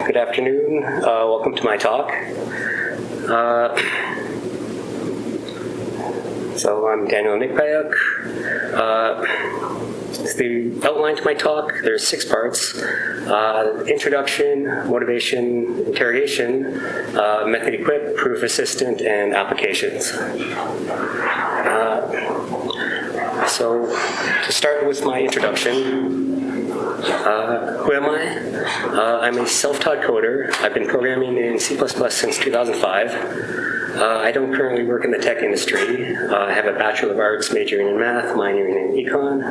Good afternoon. Welcome to my talk. So I'm Daniel Nikpayuk. The outline to my talk, there's 6 parts. Introduction, motivation, interrogation, method equip, proof assistant, and applications. So to start with my introduction, who am I? I'm a self-taught coder. I've been programming in C++ since 2005. I don't currently work in the tech industry. I have a Bachelor of Arts majoring in math, minoring in econ.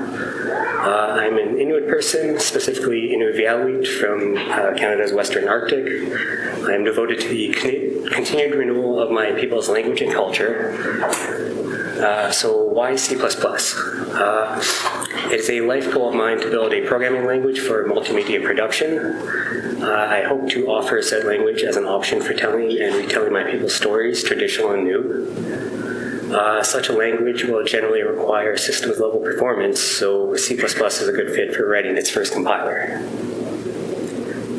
I'm an Inuit person, specifically Inuvialuk from Canada's Western Arctic. I'm devoted to the continued renewal of my people's language and culture. So why C++? It is a life goal of mine to build a programming language for multimedia production. I hope to offer said language as an option for telling and retelling my people's stories, traditional and new. Such a language will generally require systems level performance, so C++ is a good fit for writing its first compiler.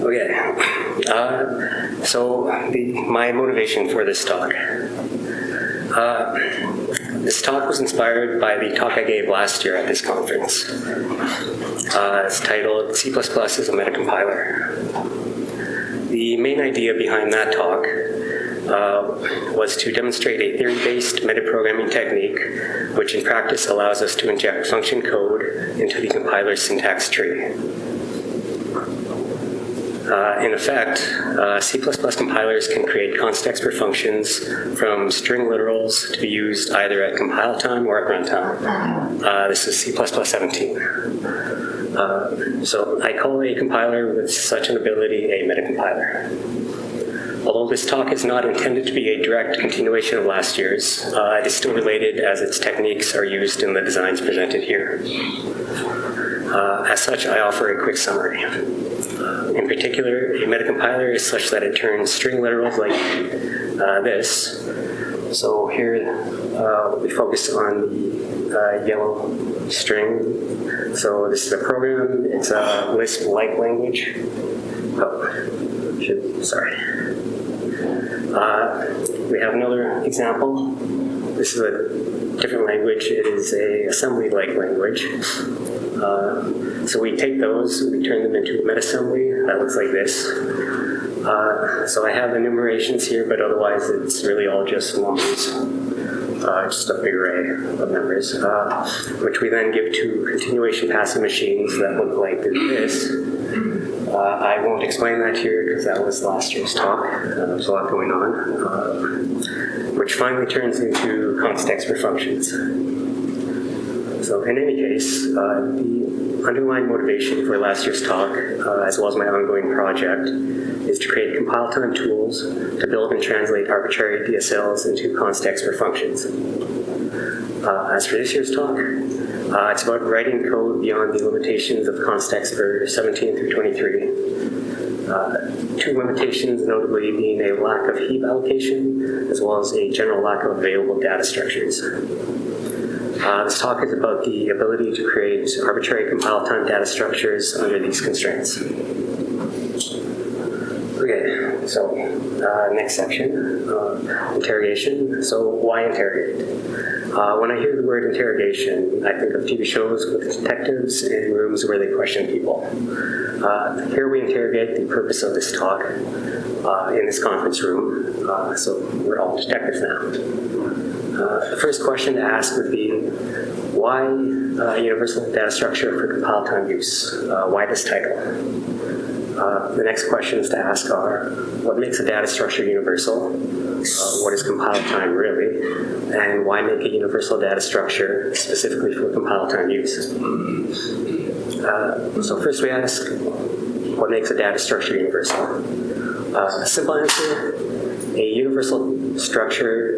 Okay, so my motivation for this talk. This talk was inspired by the talk I gave last year at this conference. It's titled C++ is a Metacompiler. The main idea behind that talk was to demonstrate a theory-based metaprogramming technique, which in practice allows us to inject function code into the compiler's syntax tree. In effect, C++ compilers can create constexpr functions from string literals to be used either at compile time or at runtime. This is C++ 17. So I call a compiler with such an ability a metacompiler. Although this talk is not intended to be a direct continuation of last year's, it is still related as its techniques are used in the designs presented here. As such, I offer a quick summary. In particular, a metacompiler is such that it turns string literals like this. So here we focus on the yellow string. So this is a program. It's a Lisp-like language. We have another example. This is a different language. It is a assembly-like language. So we take those, we turn them into a metassembly that looks like this. So I have enumerations here, but otherwise it's really all just numbers, just a big array of numbers, which we then give to continuation passing machines that look like this. I won't explain that here because that was last year's talk. There's a lot going on, which finally turns into constexpr functions. So in any case, the underlying motivation for last year's talk, as well as my ongoing project, is to create compile time tools to build and translate arbitrary DSLs into constexpr functions. As for this year's talk, it's about writing code beyond the limitations of constexpr 17 through 23. 2 limitations notably being a lack of heap allocation, as well as a general lack of available data structures. This talk is about the ability to create arbitrary compile time data structures under these constraints. Okay, so next section, interrogation. So why interrogate? When I hear the word interrogation, I think of TV shows with detectives in rooms where they question people. Here we interrogate the purpose of this talk in this conference room, so we're all detectives now. The first question to ask would be, why universal data structure for compile time use? Why this title? The next questions to ask are, what makes a data structure universal? What is compile time really? And why make a universal data structure specifically for compile time use? So first we ask, what makes a data structure universal? A simple answer, a universal structure,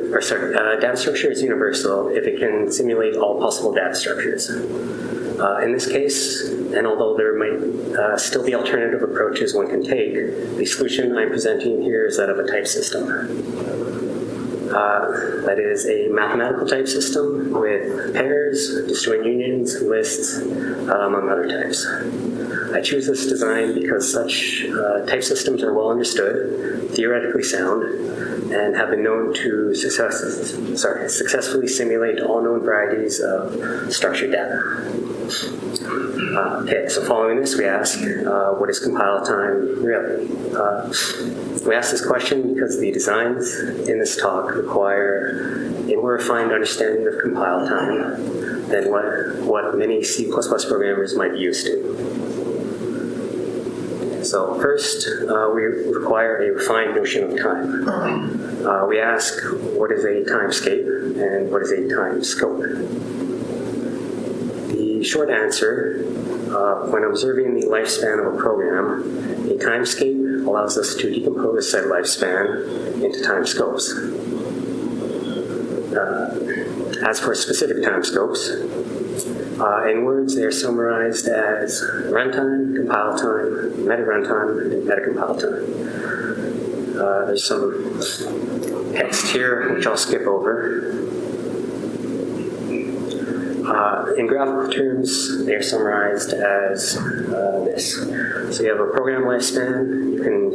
data structure is universal if it can simulate all possible data structures. In this case, and although there might still be alternative approaches one can take, the solution I'm presenting here is that of a type system. That is a mathematical type system with pairs, disjoint unions, lists, among other types. I choose this design because such type systems are well understood, theoretically sound, and have been known to successfully simulate all known varieties of structured data. Okay, so following this, we ask, what is compile time really? We ask this question because the designs in this talk require a more refined understanding of compile time than what many C++ programmers might be used to. So first, we require a refined notion of time. We ask, what is a timescape and what is a time scope? The short answer, when observing the lifespan of a program, a timescape allows us to decompose said lifespan into time scopes. As for specific time scopes, in words, they are summarized as runtime, compile time, meta runtime, and meta compile time. There's some text here which I'll skip over. In graphical terms, they are summarized as this. So you have a program lifespan. You can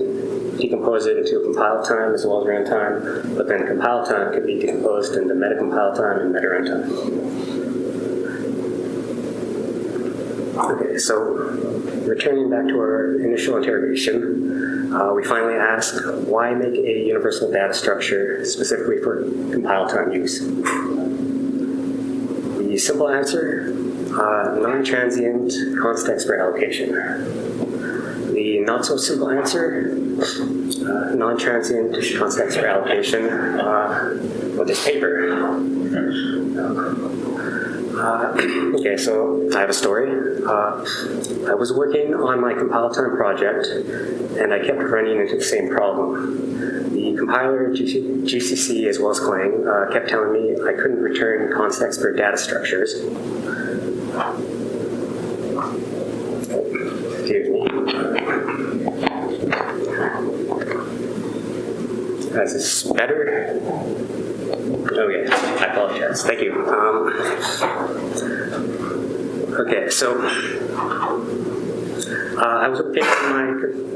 decompose it into compile time as well as runtime, but then compile time could be decomposed into meta compile time and meta runtime. Okay, so returning back to our initial interrogation, we finally ask, why make a universal data structure specifically for compile time use? The simple answer, non-transient constexpr allocation. The not so simple answer, non-transient constexpr allocation with this paper. Okay, so I have a story. I was working on my compile time project, and I kept running into the same problem. The compiler, GCC as well as Clang, kept telling me I couldn't return constexpr data structures. Excuse me. Is this better? Okay, I apologize. Thank you. Okay, so I was working on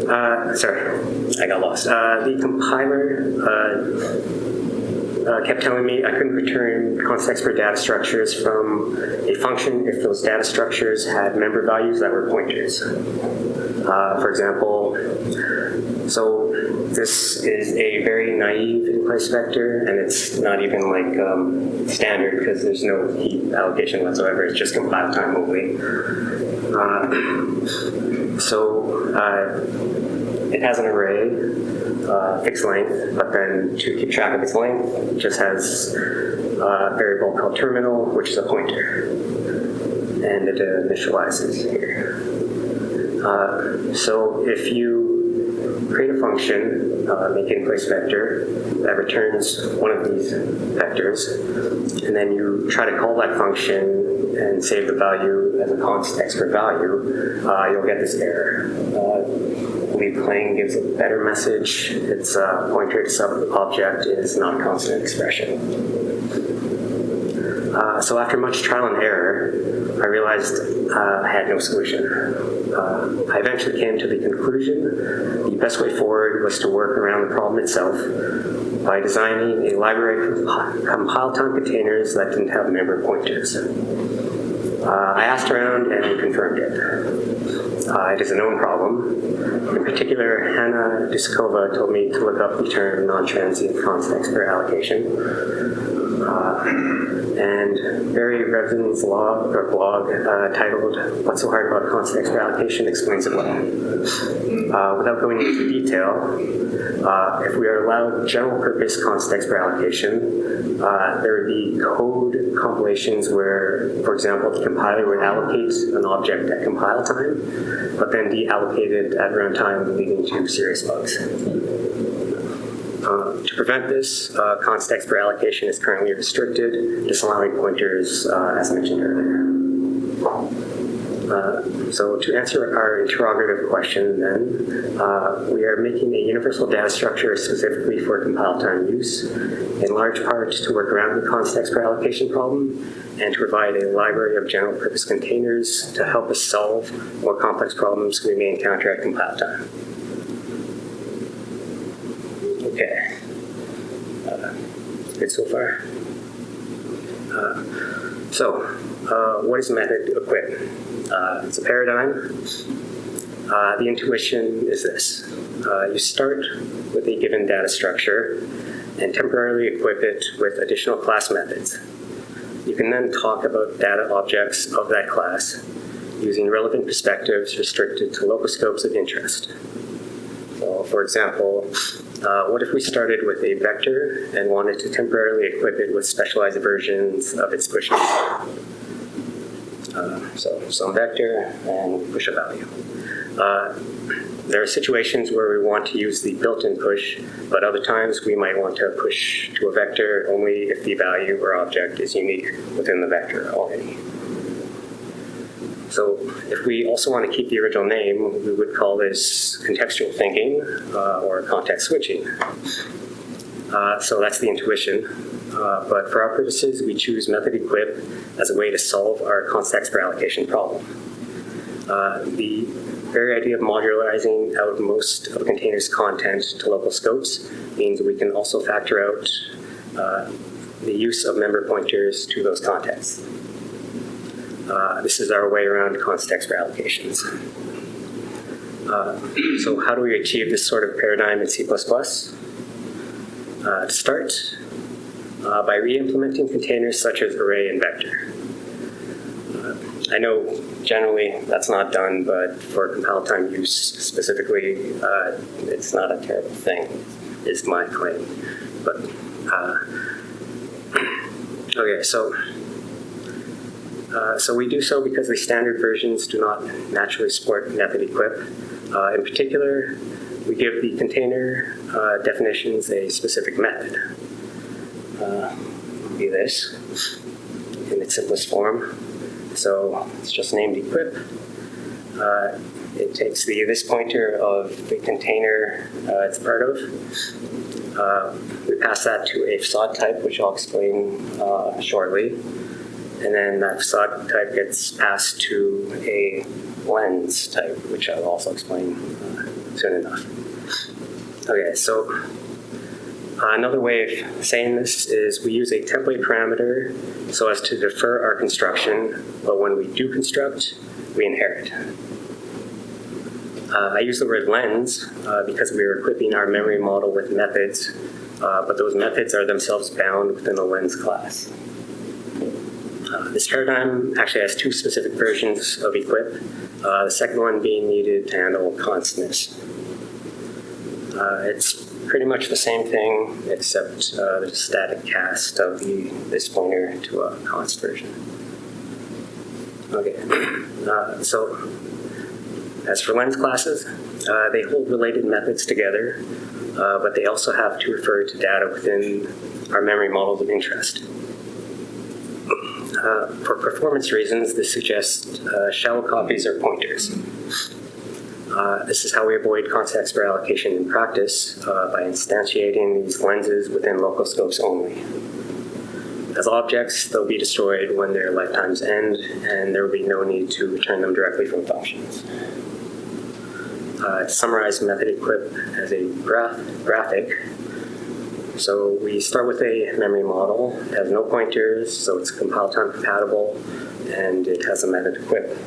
my, sorry, I got lost. The compiler kept telling me I couldn't return constexpr data structures from a function if those data structures had member values that were pointers. For example, so this is a very naive in-place vector, and it's not even like standard because there's no heap allocation whatsoever. It's just compile time only. It has an array, fixed length, but then to keep track of its length, it just has a variable called terminal, which is a pointer, and it initializes here. So if you create a function, make an in-place vector that returns one of these vectors, and then you try to call that function and save the value as a constexpr value, you'll get this error. I believe Clang gives a better message. Its pointer to sub-object is not a constant expression. So after much trial and error, I realized I had no solution. I eventually came to the conclusion the best way forward was to work around the problem itself by designing a library of compile time containers that didn't have member pointers. I asked around and confirmed it. It is a known problem. In particular, Hannah Duskova told me to look up the term non-transient constexpr allocation. And Barry Revin's blog titled "What's So Hard About Constexpr Allocation" explains it well. Without going into detail, if we are allowed general-purpose constexpr allocation, there would be code compilations where, for example, the compiler would allocate an object at compile time, but then deallocate it at runtime, leading to serious bugs. To prevent this, constexpr allocation is currently restricted, disallowing pointers, as mentioned earlier. So to answer our interrogative question then, we are making a universal data structure specifically for compile time use, in large part to work around the constexpr allocation problem and to provide a library of general purpose containers to help us solve more complex problems we may encounter at compile time. Okay, good so far. What is method equip? It's a paradigm. The intuition is this. You start with a given data structure and temporarily equip it with additional class methods. You can then talk about data objects of that class using relevant perspectives restricted to local scopes of interest. So, for example, what if we started with a vector and wanted to temporarily equip it with specialized versions of its push value? So some vector and push a value. There are situations where we want to use the built-in push, but other times we might want to push to a vector only if the value or object is unique within the vector already. So if we also want to keep the original name, we would call this contextual thinking or context switching. So that's the intuition. But for our purposes, we choose method equip as a way to solve our constexpr allocation problem. The very idea of modularizing out most of a container's content to local scopes means we can also factor out the use of member pointers to those contexts. This is our way around constexpr allocations. So how do we achieve this sort of paradigm in C++? To start, by re-implementing containers such as array and vector. I know generally that's not done, but for compile time use specifically, it's not a terrible thing, is my claim. But, okay, so we do so because the standard versions do not naturally support method equip. In particular, we give the container definitions a specific method. Be this in its simplest form. So it's just named equip. It takes the this pointer of the container it's part of. We pass that to a facade type, which I'll explain shortly. And then that facade type gets passed to a lens type, which I'll also explain soon enough. Okay, so another way of saying this is we use a template parameter so as to defer our construction, but when we do construct, we inherit. I use the word lens because we are equipping our memory model with methods, but those methods are themselves bound within a lens class. This paradigm actually has two specific versions of equip, the second one being needed to handle constness. It's pretty much the same thing, except there's a static cast of this pointer to a const version. Okay, so as for lens classes, they hold related methods together, but they also have to refer to data within our memory models of interest. For performance reasons, this suggests shallow copies or pointers. This is how we avoid constexpr allocation in practice by instantiating these lenses within local scopes only. As objects, they'll be destroyed when their lifetimes end, and there will be no need to return them directly from functions. To summarize method equip as a graphic, so we start with a memory model. It has no pointers, so it's compile time compatible, and it has a method equip.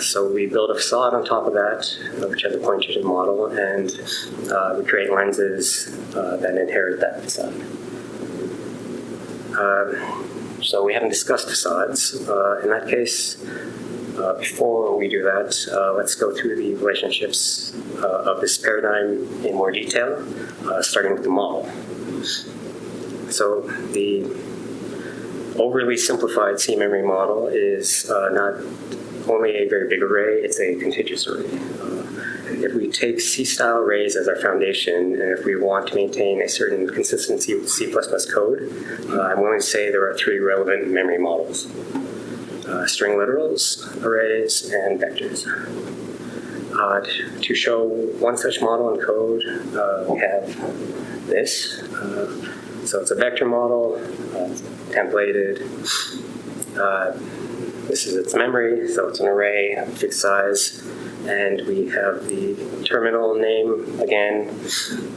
So we build a facade on top of that, which has a pointer to the model, and we create lenses that inherit that facade. So we haven't discussed facades. In that case, before we do that, let's go through the relationships of this paradigm in more detail, starting with the model. So the overly simplified C memory model is not only a very big array, it's a contiguous array. If we take C-style arrays as our foundation, and if we want to maintain a certain consistency with C++ code, I'm willing to say there are three relevant memory models. string literals, arrays, and vectors. To show one such model in code, we have this. So it's a vector model, templated. This is its memory, so it's an array of fixed size. And we have the terminal name again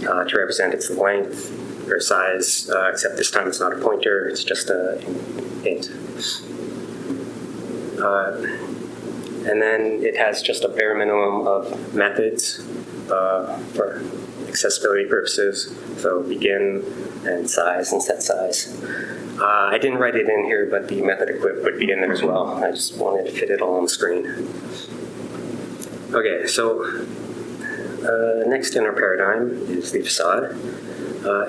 to represent its length or size, except this time it's not a pointer, it's just an int. And then it has just a bare minimum of methods for accessibility purposes, so begin and size and set size. I didn't write it in here, but the method equip would be in there as well. I just wanted to fit it all on the screen. Okay, so next in our paradigm is the facade.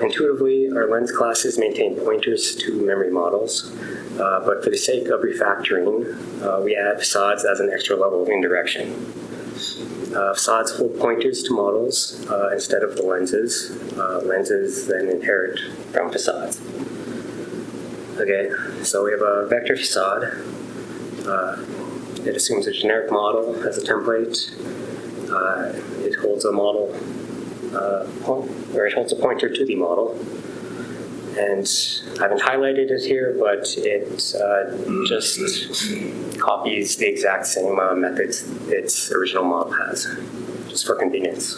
Intuitively, our lens classes maintain pointers to memory models, but for the sake of refactoring, we add facades as an extra level of indirection. Facades hold pointers to models instead of the lenses. Lenses then inherit from facades. Okay, so we have a vector facade. It assumes a generic model as a template. It holds a model, or it holds a pointer to the model. And I haven't highlighted it here, but it just copies the exact same methods its original model has, just for convenience.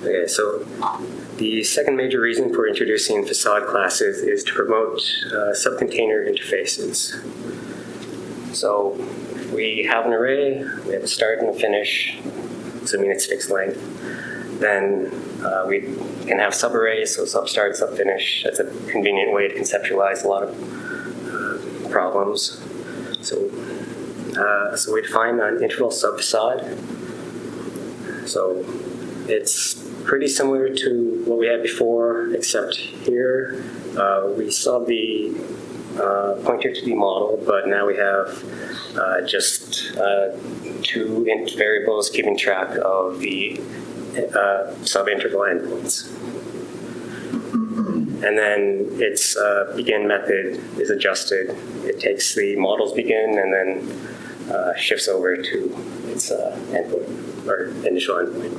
Okay, so the second major reason for introducing facade classes is to promote subcontainer interfaces. So we have an array, we have a start and a finish, assuming it's fixed length. Then we can have subarrays, so sub-start, sub-finish. That's a convenient way to conceptualize a lot of problems. So we define an integral sub-facade. So it's pretty similar to what we had before, except here we saw the pointer to the model, but now we have just two int variables keeping track of the sub-integral endpoints. And then its begin method is adjusted. It takes the model's begin and then shifts over to its endpoint, or initial endpoint.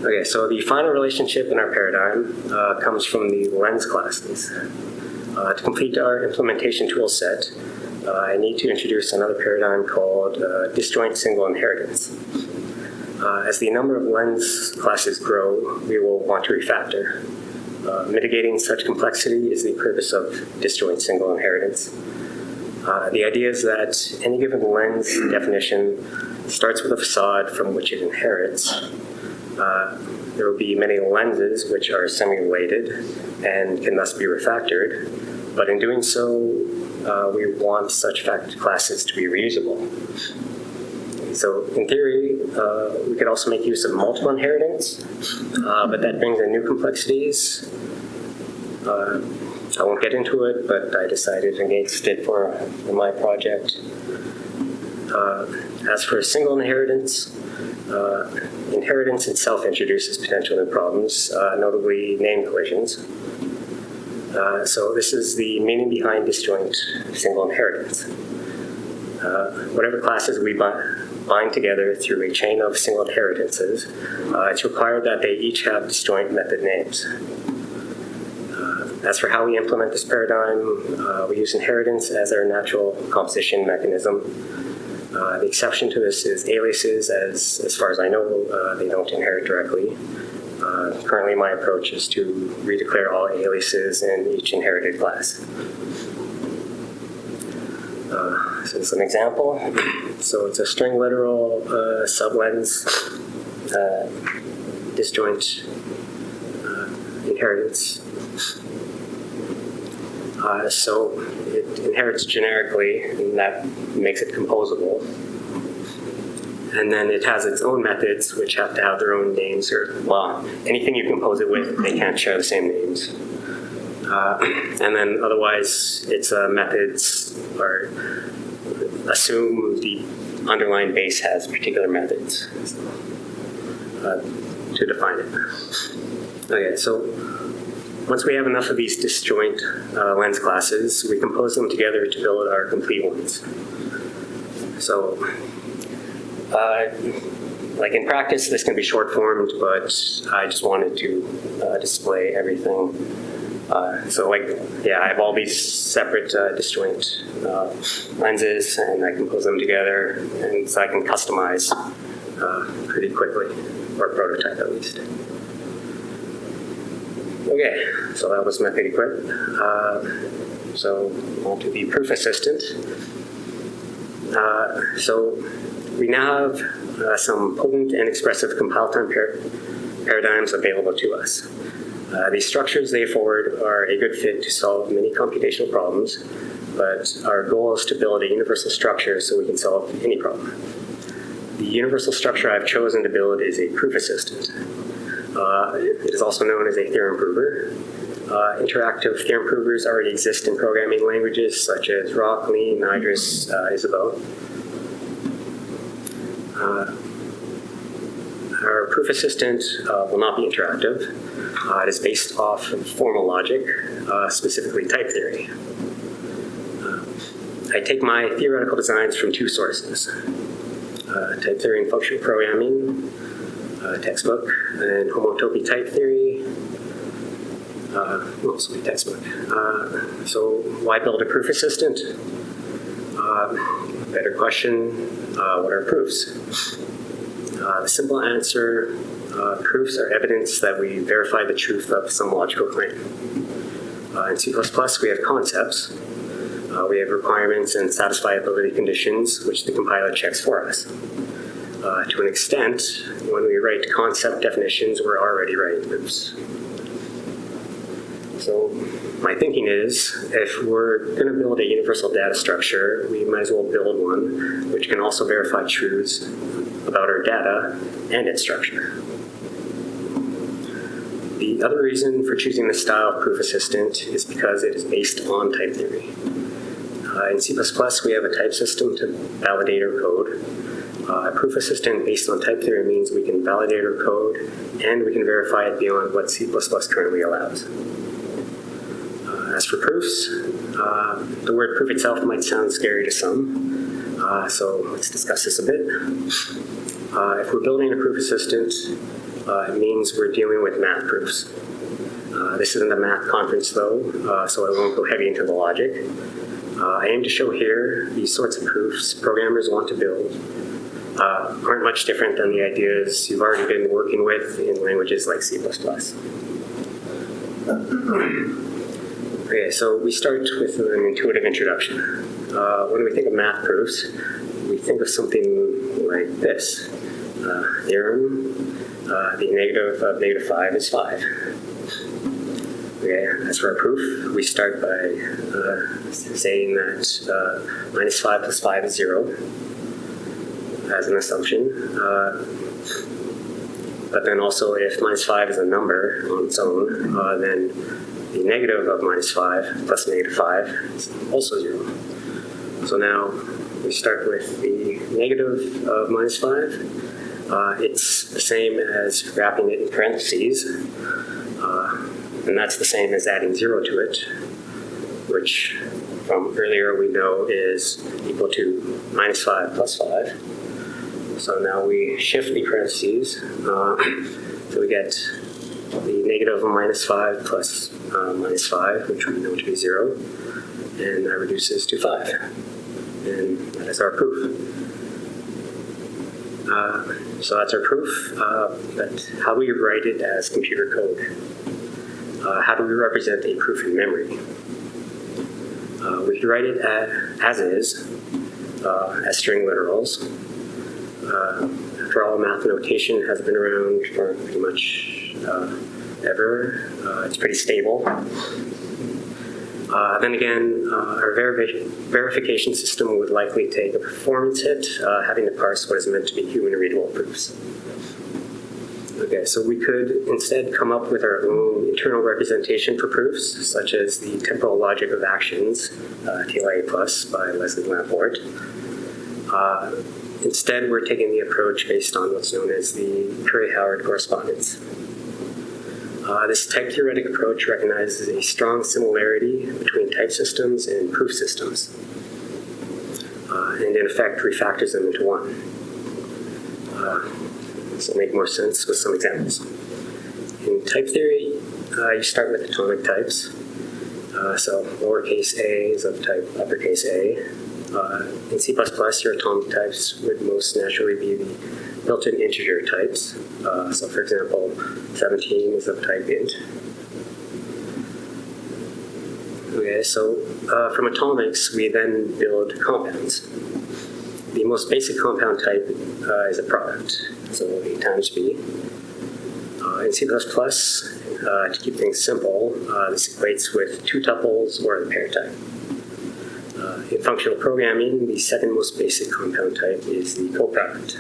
Okay, so the final relationship in our paradigm comes from the lens classes. To complete our implementation tool set, I need to introduce another paradigm called disjoint single inheritance. As the number of lens classes grow, we will want to refactor. Mitigating such complexity is the purpose of disjoint single inheritance. The idea is that any given lens definition starts with a facade from which it inherits. There will be many lenses which are semi-related and can thus be refactored, but in doing so, we want such factored classes to be reusable. So in theory, we could also make use of multiple inheritance, but that brings in new complexities. I won't get into it, but I decided against it for my project. As for single inheritance, inheritance itself introduces potential new problems, notably name collisions. So this is the meaning behind disjoint single inheritance. Whatever classes we bind together through a chain of single inheritances, it's required that they each have disjoint method names. As for how we implement this paradigm, we use inheritance as our natural composition mechanism. The exception to this is aliases, as far as I know, they don't inherit directly. Currently, my approach is to redeclare all aliases in each inherited class. So it's an example. So it's a string literal sublens disjoint inheritance. So it inherits generically, and that makes it composable. And then it has its own methods, which have to have their own names, or, well, anything you compose it with, they can't share the same names. And then otherwise, its methods are assume the underlying base has particular methods to define it. Okay, so Once we have enough of these disjoint lens classes, we compose them together to build our complete ones. So, like in practice, this can be short-formed, but I just wanted to display everything. So I have all these separate disjoint lenses, and I compose them together, and so I can customize pretty quickly, or prototype at least. Okay, so that was method equip. So on to the proof assistant. So we now have some potent and expressive compile time paradigms available to us. These structures they afford are a good fit to solve many computational problems, but our goal is to build a universal structure so we can solve any problem. The universal structure I've chosen to build is a proof assistant. It is also known as a theorem prover. Interactive theorem provers already exist in programming languages such as Rock, Lean, Idris, Isabelle. Our proof assistant will not be interactive. It is based off of formal logic, specifically type theory. I take my theoretical designs from two sources, type theory and functional programming textbook, and homotopy type theory, also a textbook. So why build a proof assistant? Better question, what are proofs? The simple answer, proofs are evidence that we verify the truth of some logical claim. In C++, we have concepts. We have requirements and satisfiability conditions, which the compiler checks for us. To an extent, when we write concept definitions, we're already writing proofs. So my thinking is, if we're going to build a universal data structure, we might as well build one which can also verify truths about our data and its structure. The other reason for choosing this style of proof assistant is because it is based on type theory. In C++, we have a type system to validate our code. A proof assistant based on type theory means we can validate our code and we can verify it beyond what C++ currently allows. As for proofs, the word proof itself might sound scary to some, so let's discuss this a bit. If we're building a proof assistant, it means we're dealing with math proofs. This isn't a math conference though, so I won't go heavy into the logic. I aim to show here these sorts of proofs programmers want to build aren't much different than the ideas you've already been working with in languages like C++. Okay, so we start with an intuitive introduction. When we think of math proofs, we think of something like this. Theorem, the negative of -5 is 5. Okay, as for our proof, we start by saying that -5 plus 5 is 0 as an assumption. But then also if -5 is a number on its own, then the negative of -5 plus -5 is also 0. So now we start with the negative of -5. It's the same as wrapping it in parentheses, and that's the same as adding 0 to it, which from earlier we know is equal to -5 plus 5. So now we shift the parentheses, so we get the negative of -5 plus -5, which we know to be 0, and that reduces to 5. And that is our proof. So that's our proof, but how do we write it as computer code? How do we represent a proof in memory? We can write it as is, as string literals. After all, math notation has been around for pretty much ever. It's pretty stable. Then again, our verification system would likely take a performance hit, having to parse what is meant to be human-readable proofs. Okay, so we could instead come up with our own internal representation for proofs, such as the temporal logic of actions, TLA Plus by Leslie Lamport. Instead, we're taking the approach based on what's known as the Curry-Howard correspondence. This type theoretic approach recognizes a strong similarity between type systems and proof systems, and in effect refactors them into one. So make more sense with some examples. In type theory, you start with atomic types. So lowercase a is of type uppercase A. In C++, your atomic types would most naturally be the built-in integer types. So for example, 17 is of type int. Okay, so from atomics, we then build compounds. The most basic compound type is a product, so A times B. In C++, to keep things simple, this equates with two tuples or the pair type. In functional programming, the second most basic compound type is the coproduct.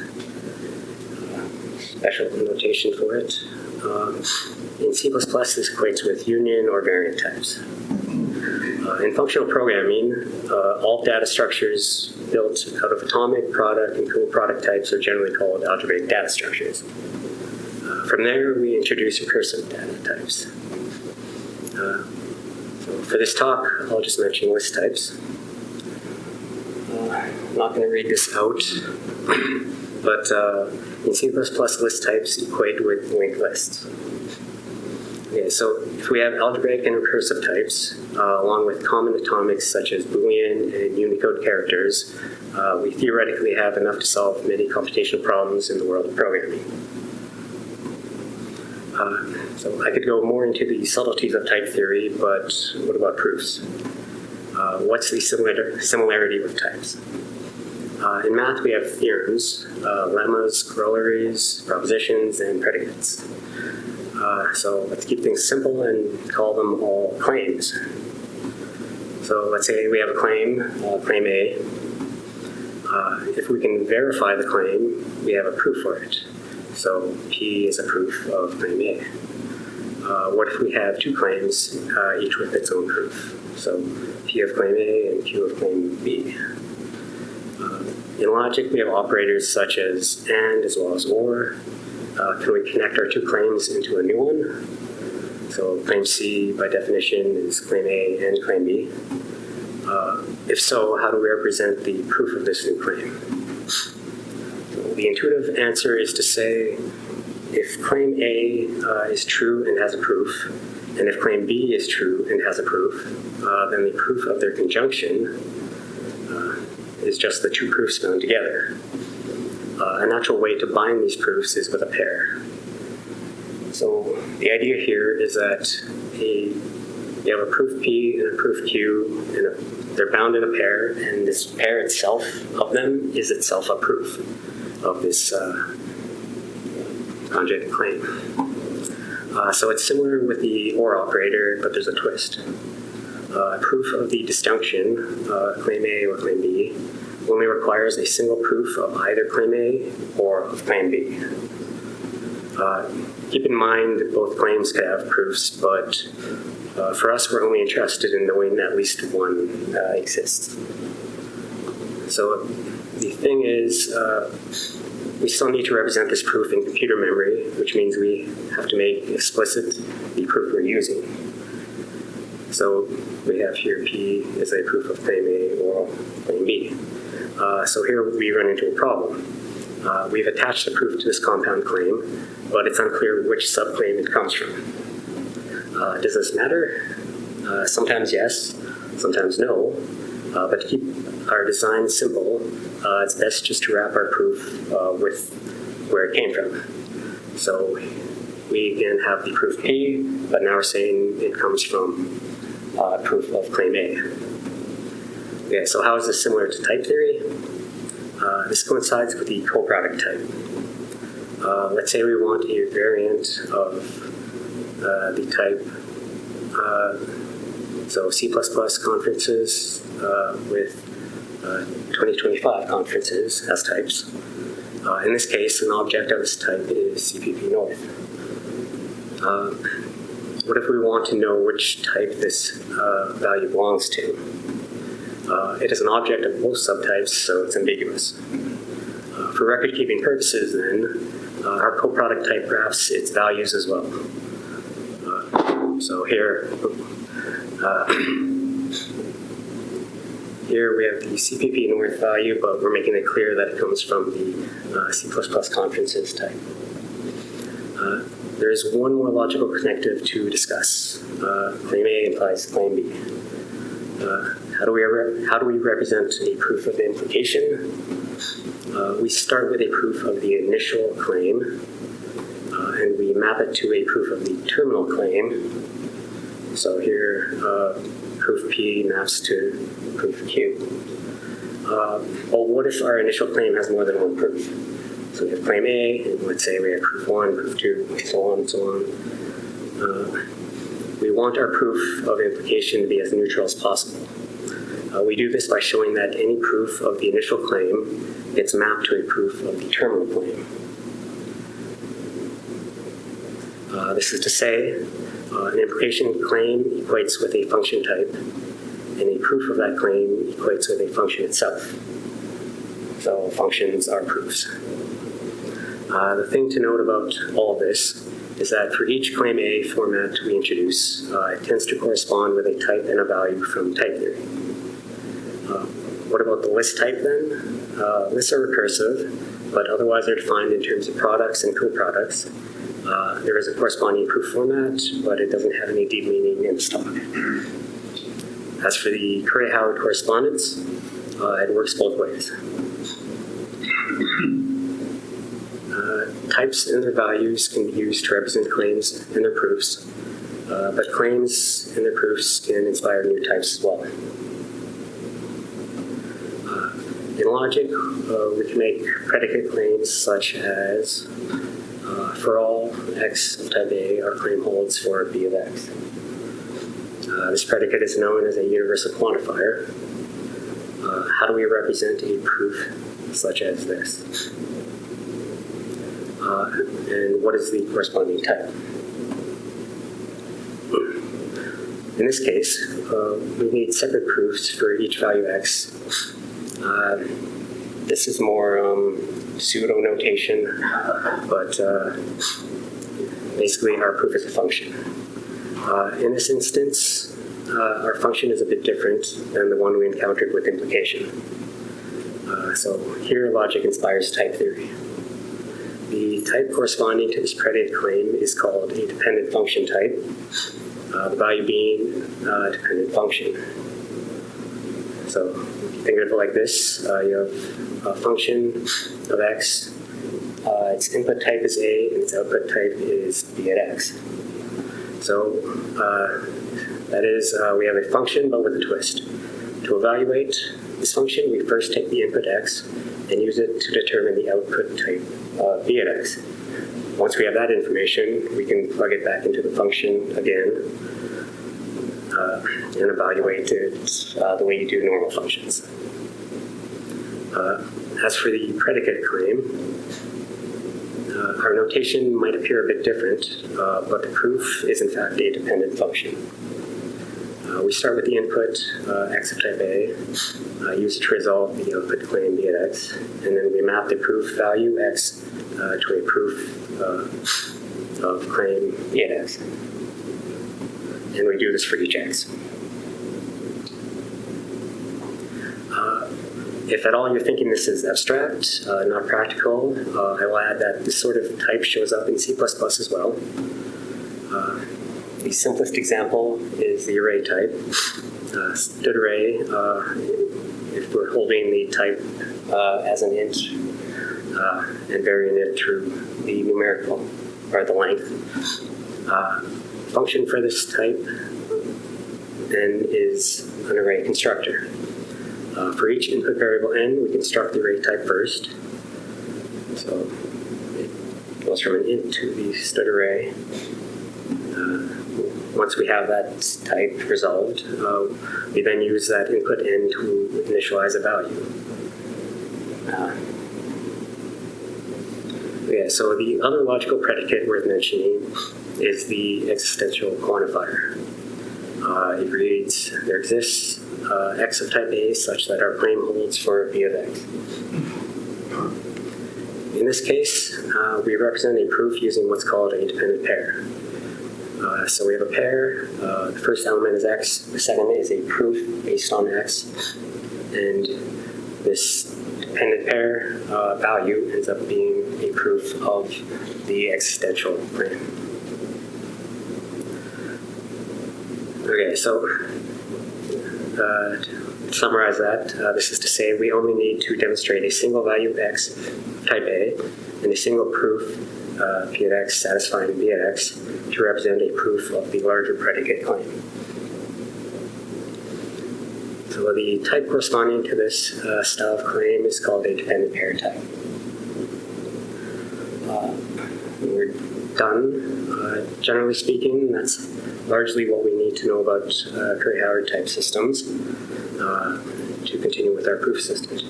Special notation for it. In C++, this equates with union or variant types. In functional programming, all data structures built out of atomic, product, and coproduct types are generally called algebraic data structures. From there, we introduce recursive data types. So for this talk, I'll just mention list types. I'm not going to read this out, but in C++, list types equate with linked lists. Okay, so if we have algebraic and recursive types, along with common atomics such as Boolean and Unicode characters, we theoretically have enough to solve many computational problems in the world of programming. So I could go more into the subtleties of type theory, but what about proofs? What's the similarity with types? In math, we have theorems, lemmas, corollaries, propositions, and predicates. So let's keep things simple and call them all claims. So let's say we have a claim, claim A. If we can verify the claim, we have a proof for it. So P is a proof of claim A. What if we have two claims, each with its own proof? So P of claim A and Q of claim B. In logic, we have operators such as AND as well as OR. Can we connect our two claims into a new one? So claim C, by definition, is claim A and claim B. If so, how do we represent the proof of this new claim? So the intuitive answer is to say, if claim A is true and has a proof, and if claim B is true and has a proof, then the proof of their conjunction is just the two proofs bound together. A natural way to bind these proofs is with a pair. So the idea here is that you have a proof P and a proof Q, and they're bound in a pair, and this pair itself of them is itself a proof of this conjugate claim. So it's similar with the OR operator, but there's a twist. Proof of the disjunction, claim A or claim B, only requires a single proof of either claim A or of claim B. Keep in mind that both claims could have proofs, but for us, we're only interested in knowing that at least one exists. So the thing is, we still need to represent this proof in computer memory, which means we have to make explicit the proof we're using. So we have here P as a proof of claim A or claim B. So here we run into a problem. We've attached a proof to this compound claim, but it's unclear which subclaim it comes from. Does this matter? Sometimes yes, sometimes no. But to keep our design simple, it's best just to wrap our proof with where it came from. So we again have the proof P, but now we're saying it comes from proof of claim A. Okay, so how is this similar to type theory? This coincides with the coproduct type. Let's say we want a variant of the type, so C++ conferences with 2025 conferences as types. In this case, an object of this type is CppNorth. What if we want to know which type this value belongs to? It is an object of both subtypes, so it's ambiguous. For record-keeping purposes, then, our coproduct type graphs its values as well. So here we have the CppNorth value, but we're making it clear that it comes from the C++ conferences type. There is one more logical connective to discuss. Claim A implies claim B. How do we represent a proof of the implication? We start with a proof of the initial claim, and we map it to a proof of the terminal claim. So here, proof P maps to proof Q. Well, what if our initial claim has more than one proof? So we have claim A, and let's say we have proof 1, proof 2, so on and so on. We want our proof of implication to be as neutral as possible. We do this by showing that any proof of the initial claim gets mapped to a proof of the terminal claim. This is to say, an implication claim equates with a function type, and a proof of that claim equates with a function itself. So functions are proofs. The thing to note about all of this is that for each claim A format we introduce, it tends to correspond with a type and a value from type theory. What about the list type then? Lists are recursive, but otherwise they're defined in terms of products and co-products. There is a corresponding proof format, but it doesn't have any deep meaning in stock. As for the Curry-Howard correspondence, it works both ways. Types and their values can be used to represent claims and their proofs, but claims and their proofs can inspire new types as well. In logic, we can make predicate claims such as, for all x of type A, our claim holds for B of x. This predicate is known as a universal quantifier. How do we represent a proof such as this? And what is the corresponding type? In this case, we need separate proofs for each value x. This is more pseudo notation, but basically our proof is a function. In this instance, our function is a bit different than the one we encountered with implication. So here logic inspires type theory. The type corresponding to this predicate claim is called a dependent function type, the value being a dependent function. So if you think of it like this, you have a function of x, its input type is A, and its output type is B at x. So that is, we have a function, but with a twist. To evaluate this function, we first take the input x and use it to determine the output type B at x. Once we have that information, we can plug it back into the function again and evaluate it the way you do normal functions. As for the predicate claim, our notation might appear a bit different, but the proof is in fact a dependent function. We start with the input x of type A, use it to resolve the output claim B at x, and then we map the proof value x to a proof of claim B at x. And we do this for each x. If at all you're thinking this is abstract, not practical, I will add that this sort of type shows up in C++ as well. The simplest example is the array type. Std array, if we're holding the type as an int and varying it through the numerical, or the length. Function for this type then is an array constructor. For each input variable n, we construct the array type first. So it goes from an int to the std array. Once we have that type resolved, we then use that input n to initialize a value. So the other logical predicate worth mentioning is the existential quantifier. It reads, there exists x of type A such that our claim holds for B of x. In this case, we represent a proof using what's called a dependent pair. So we have a pair. The first element is x. The second is a proof based on x. And this dependent pair value ends up being a proof of the existential claim. Okay, so to summarize that, this is to say we only need to demonstrate a single value of x type A and a single proof p at x satisfying b at x to represent a proof of the larger predicate claim. So the type corresponding to this style of claim is called a dependent pair type. When we're done, generally speaking, that's largely what we need to know about Curry-Howard type systems to continue with our proof assistant.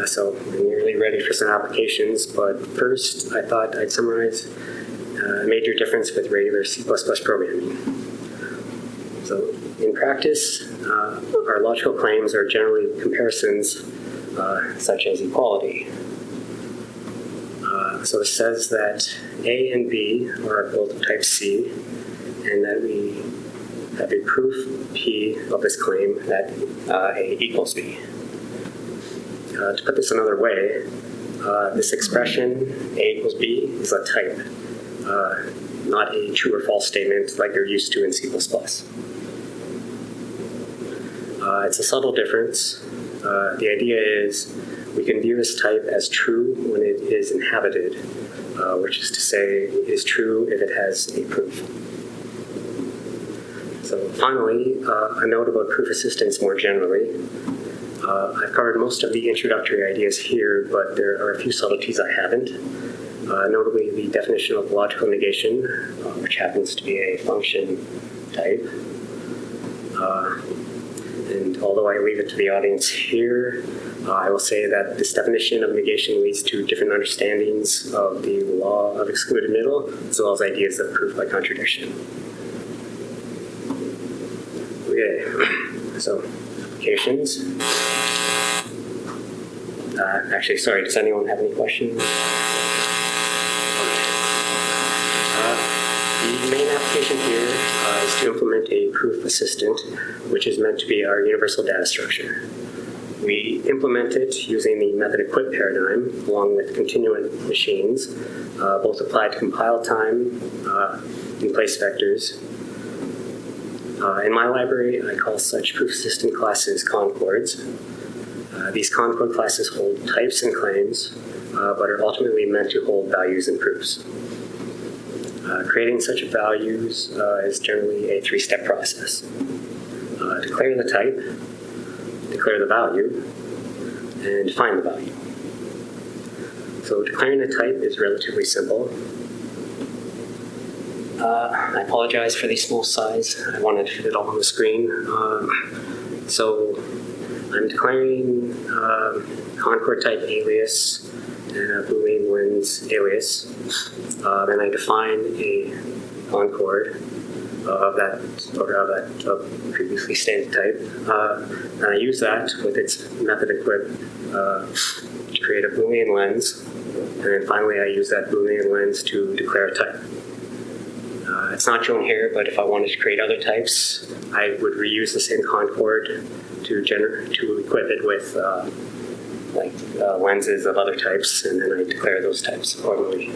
So we're nearly ready for some applications, but first I thought I'd summarize a major difference with regular C++ programming. So in practice, our logical claims are generally comparisons such as equality. So it says that A and B are both of type C, and that we have a proof P of this claim that A equals B. To put this another way, this expression, A equals B, is a type, not a true or false statement like you're used to in C++. It's a subtle difference. The idea is we can view this type as true when it is inhabited, which is to say it is true if it has a proof. So finally, a note about proof assistance more generally. I've covered most of the introductory ideas here, but there are a few subtleties I haven't, notably the definition of logical negation, which happens to be a function type. And although I leave it to the audience here, I will say that this definition of negation leads to different understandings of the law of excluded middle, as well as ideas of proof by contradiction. Okay, so applications. Actually, sorry, does anyone have any questions? The main application here is to implement a proof assistant, which is meant to be our universal data structure. We implement it using the method equip paradigm, along with continuant machines, both applied to compile time and place vectors. In my library, I call such proof assistant classes concords. These concord classes hold types and claims, but are ultimately meant to hold values and proofs. Creating such values is generally a three-step process. Declare the type, declare the value, and define the value. So declaring the type is relatively simple. I apologize for the small size. I wanted to fit it all on the screen. So I'm declaring Concord type alias and a Boolean lens alias. Then I define a Concord of that previously stated type. And I use that with its method equip to create a Boolean lens. And then finally I use that Boolean lens to declare a type. It's not shown here, but if I wanted to create other types, I would reuse the same Concord to equip it with lenses of other types, and then I declare those types accordingly.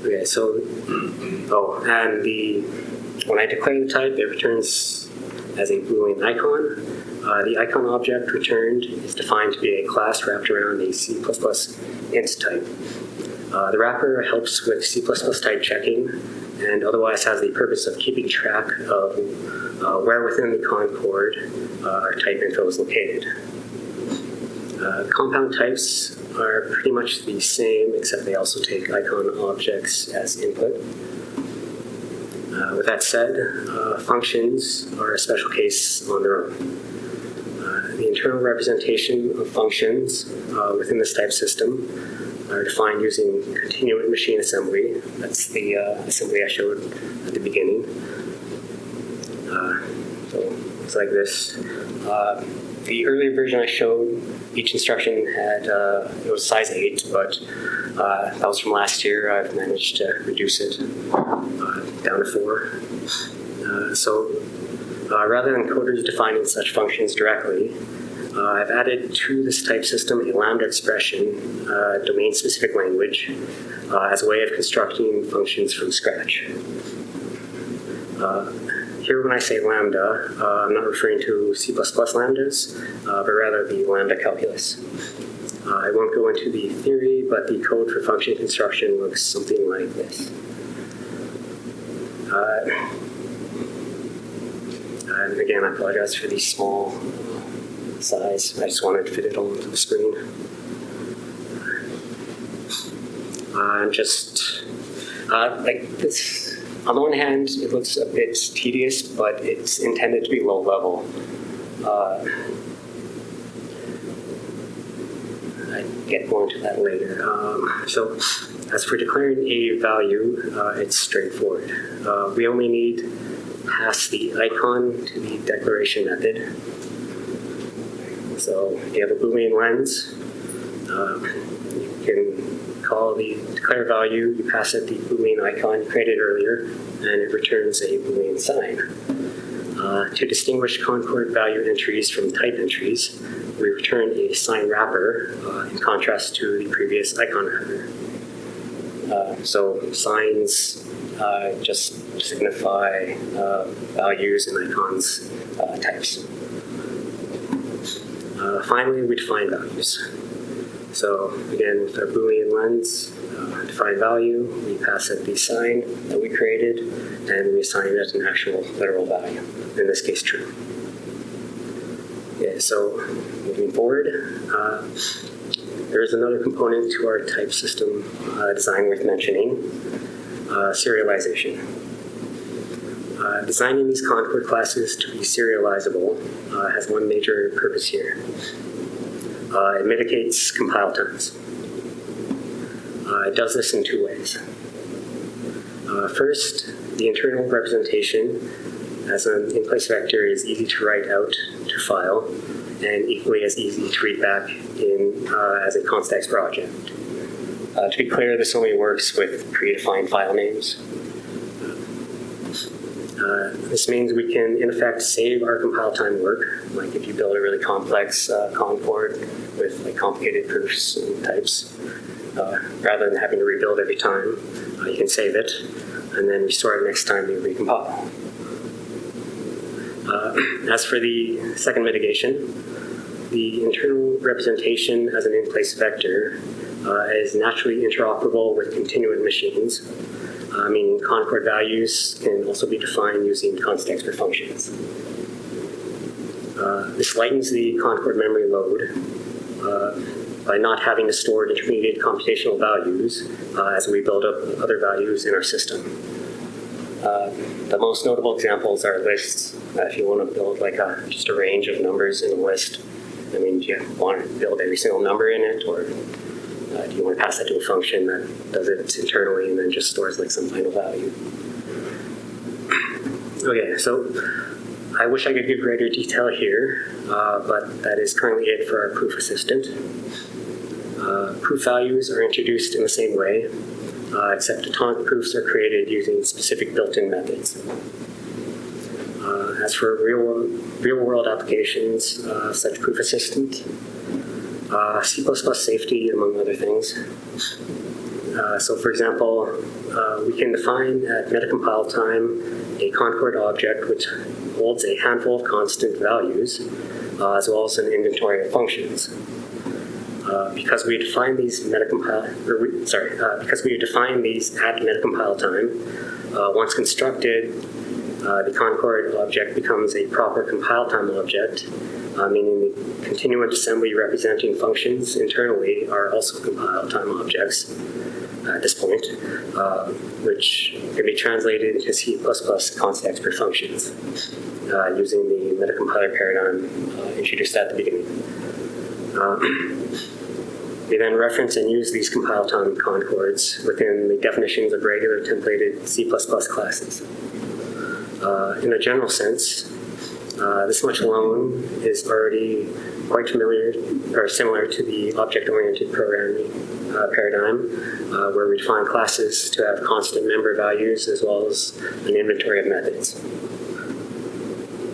Okay, so when I declare the type, it returns as a Boolean icon. The icon object returned is defined to be a class wrapped around a C++ int type. The wrapper helps with C++ type checking and otherwise has the purpose of keeping track of where within the Concord our type info is located. Compound types are pretty much the same, except they also take icon objects as input. With that said, functions are a special case on their own. The internal representation of functions within this type system are defined using continuant machine assembly. That's the assembly I showed at the beginning. So it's like this. the earlier version I showed, each instruction had, it was size 8, but that was from last year. I've managed to reduce it down to 4. Rather than coders defining such functions directly, I've added to this type system a lambda expression, domain-specific language, as a way of constructing functions from scratch. Here when I say lambda, I'm not referring to C++ lambdas, but rather the lambda calculus. I won't go into the theory, but the code for function construction looks something like this. And again, I apologize for the small size. I just wanted to fit it all onto the screen. Like this. On the one hand, it looks a bit tedious, but it's intended to be low level. I get more into that later. So as for declaring a value, it's straightforward. We only need pass the icon to the declaration method. So if you have a Boolean lens, you can call the declare value, you pass it the Boolean icon you created earlier, and it returns a Boolean sign. To distinguish Concord value entries from type entries, we return a sign wrapper in contrast to the previous icon wrapper. So signs just signify values and icons types. Finally, we define values. So again, with our Boolean lens, define value, we pass it the sign that we created, and we assign it an actual literal value, in this case true. Yeah, so moving forward, there is another component to our type system design worth mentioning, serialization. Designing these Concord classes to be serializable has one major purpose here. It mitigates compile times. It does this in 2 ways. First, the internal representation as an in-place vector is easy to write out to file and equally as easy to read back in as a constexpr object. To be clear, this only works with predefined file names. This means we can, in effect, save our compile time work. Like if you build a really complex Concord with like complicated proofs and types, rather than having to rebuild every time, you can save it and then restore it next time you recompile. As for the second mitigation, the internal representation as an in-place vector is naturally interoperable with continuant machines, meaning Concord values can also be defined using constexpr functions. This lightens the Concord memory load by not having to store intermediate computational values as we build up other values in our system. The most notable examples are lists. If you want to build like just a range of numbers in a list, I mean, do you want to build every single number in it, or do you want to pass that to a function that does it internally and then just stores like some final value? Okay, so I wish I could give greater detail here, but that is currently it for our proof assistant. Proof values are introduced in the same way, except taunt proofs are created using specific built-in methods. As for real-world applications, such proof assistant, C++ safety, among other things. So for example, we can define at metacompile time a Concord object which holds a handful of constant values, as well as an inventory of functions. Because we define these because we define these at metacompile time, once constructed, the Concord object becomes a proper compile time object, meaning the continuant assembly representing functions internally are also compile time objects at this point, which can be translated into C++ constexpr functions using the metacompiler paradigm introduced at the beginning. We then reference and use these compile time concords within the definitions of regular templated C++ classes. In a general sense, This much alone is already quite familiar or similar to the object-oriented programming paradigm, where we define classes to have constant member values as well as an inventory of methods.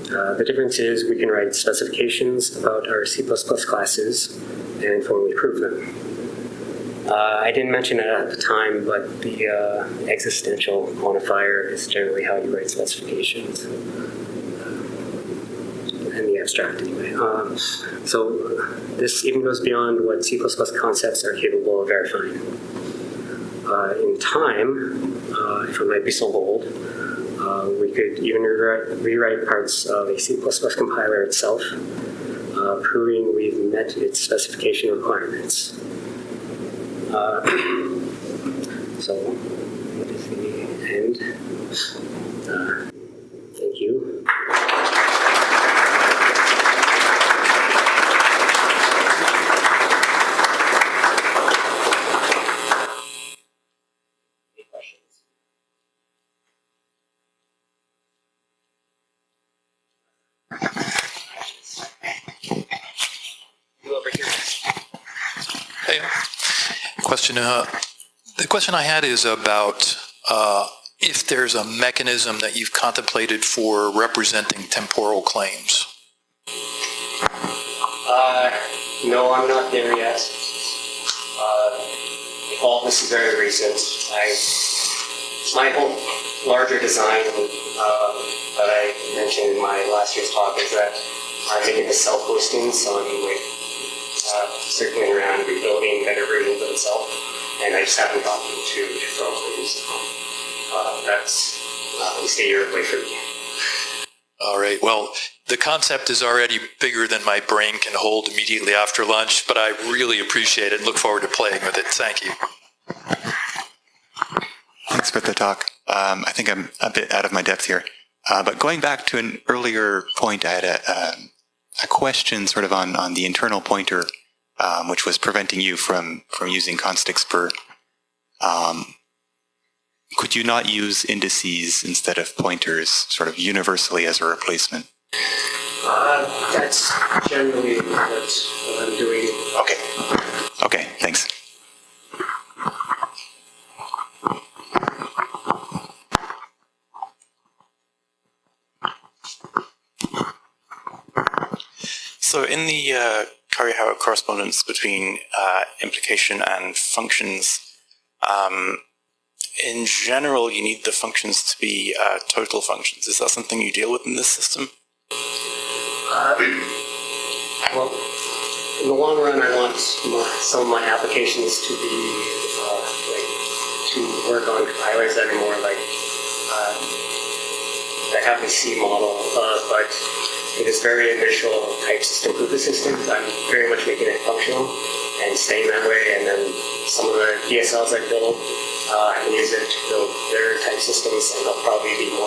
The difference is we can write specifications about our C++ classes and formally prove them. I didn't mention it at the time, but the existential quantifier is generally how you write specifications. In the abstract anyway. So this even goes beyond what C++ concepts are capable of verifying. In time, if I might be so bold, we could even rewrite parts of a C++ compiler itself, proving we've met its specification requirements. So that is the end. Thank you. Hey, question. The question I had is about if there's a mechanism that you've contemplated for representing temporal claims. No, I'm not there yet. All this is very recent. My whole larger design that I mentioned in my last year's talk is that I'm making this self-hosting, so I'm circling around rebuilding better versions of itself, and I just haven't gotten to developers. That's at least a year away from me. All right. Well, the concept is already bigger than my brain can hold immediately after lunch, but I really appreciate it and look forward to playing with it. Thank you. Thanks for the talk. I think I'm a bit out of my depth here. But going back to an earlier point, I had a question sort of on the internal pointer, which was preventing you from using constexpr. Could you not use indices instead of pointers sort of universally as a replacement? That's generally what I'm doing. Okay, thanks. So in the Curry-Howard correspondence between implication and functions, in general, you need the functions to be total functions. Is that something you deal with in this system? Well, in the long run, I want some of my applications to be to work on compilers that are more like that have the C model, but it is very initial type system proof of systems. I'm very much making it functional and staying that way. And then some of the DSLs I build, I can use it to build their type systems, and they'll probably be more